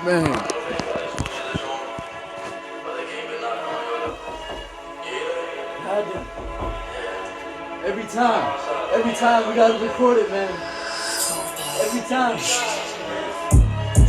Man. Every time we gotta record it, man. Every time.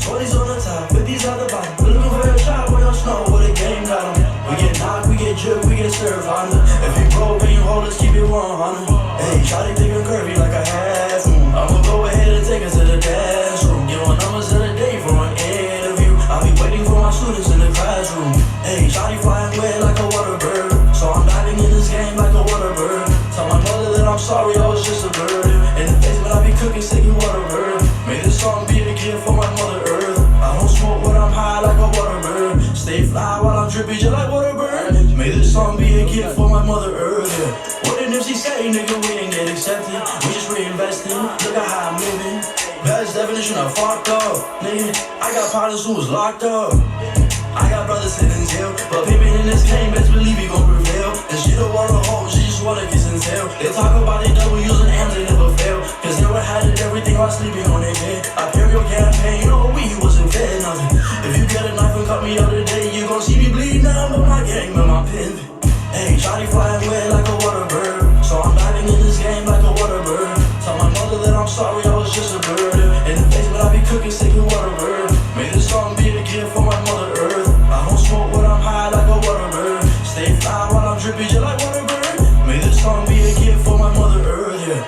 20s on the top, 50s on the bottom. We're looking for your shot, where your snow, where the game got 'em. We get knocked, we get jerked, we get served on it. If you broke and you hold us, keep it 100. Hey, shawty thick and curvy like a half moon. I'ma go ahead and take her to the dance room. Give her numbers of the day for an interview. I'll be waiting for my students in the classroom. Hey, shawty flying wet like a water bird. So I'm diving in this game like a water bird. Tell my mother that I'm sorry, I was just a bird. In the basement, I be cooking, singing water bird. May this song be a gift for my mother earth. I don't smoke when I'm high like a water bird. Stay fly while I'm drippy just like water bird. May this song be a gift for my mother earth. Yeah. What did Nipsey say, nigga? We didn't get accepted. We just reinvested. Look at how I'm living. Best definition of fucked up, nigga. I got partners who was locked up. I got brothers sitting in jail, but people in this game, best believe we gon' prevail. And she don't wanna hold, she just wanna kiss and tell. They talk about they W's and M's, they never fail. Cause they were had it everything while sleeping on their bed. aPerio campaign, you know we wasn't fed nothing. If you get a knife and cut me out today, you gon' see me bleed now, but my gang, but my pin. Hey, shawty flying wet like a water bird. So I'm diving in this game like a water bird. Tell my mother that I'm sorry, I was just a bird. In the basement, I be cooking, singing water bird. May this song be a gift for my mother earth. I don't smoke when I'm high like a water bird. Stay fly while I'm drippy just like water bird. May this song be a gift for my mother earth, yeah.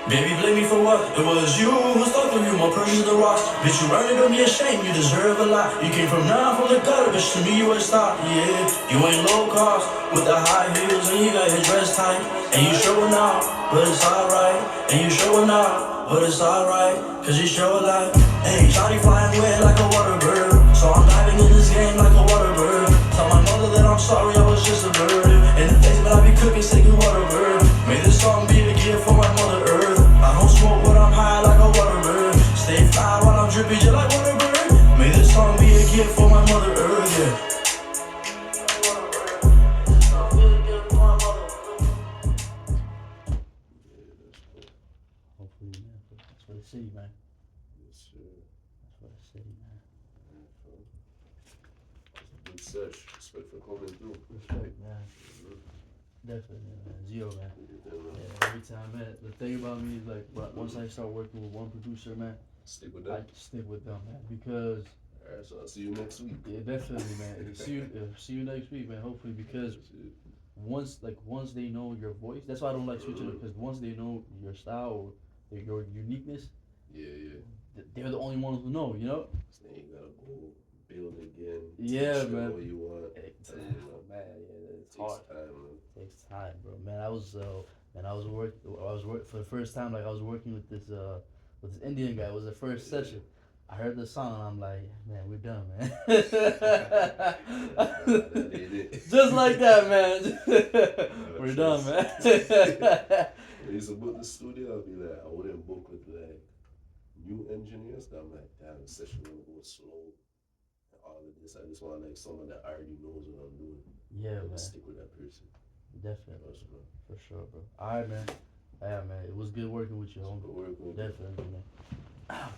Baby, blame me for what? It was you who stuck with you, more precious than rocks. Bitch, you earned it, don't be ashamed, you deserve a lot. You came from now, from the gutter, bitch, to me you a star, yeah. You ain't low cost, with the high heels, and you got your dress tight. And you showing out, but it's alright. And you showing out, but it's alright. Cause you show a lot. Hey, shawty flying wet like a water bird. So I'm diving in this game like a water bird. Tell my mother that I'm sorry, I was just a bird. In the basement, I be cooking, singing water bird. May this song be a gift for my mother earth. I don't smoke when I'm high like a water bird. Stay fly while I'm drippy just like water bird. May this song be a gift for my mother earth, yeah. Hopefully, man. That's for the city, man. Yes, sir. That's for the city, man. Good search. Respect for coming through. Respect, man. Definitely, man. Zero, man. Yeah, every time, man. The thing about me is like, once I start working with one producer, man, Stick with I that. stick with them, man, because Alright, so I'll see you next week. yeah, definitely, man. See you next week, man. Hopefully, because once they know your voice, that's why I don't like switching it. Because once they know your style or your uniqueness, Yeah. they're the only ones who know, you know. So then you gotta go build again. Yeah, show man. what you want. Man, yeah, it's Takes hard. time, man. Takes time, bro. Man, I was for the first time. Like I was working with this Indian guy. It was the first session. I heard the song and I'm like, man, we're done, man. That ain't it. Just like that, man. We're done, man. When I used to book the studio, I'd be like, I wouldn't book with like new engineers. Cause I'm like, damn, the session gonna go slow. And all of this, I just want like someone that already knows what I'm doing. Yeah, And man. stick with that person. Definitely, That's what for sure, bro. All right, man. Yeah, man. It was good working with you, homie. I'm working with. Definitely, man. Alright,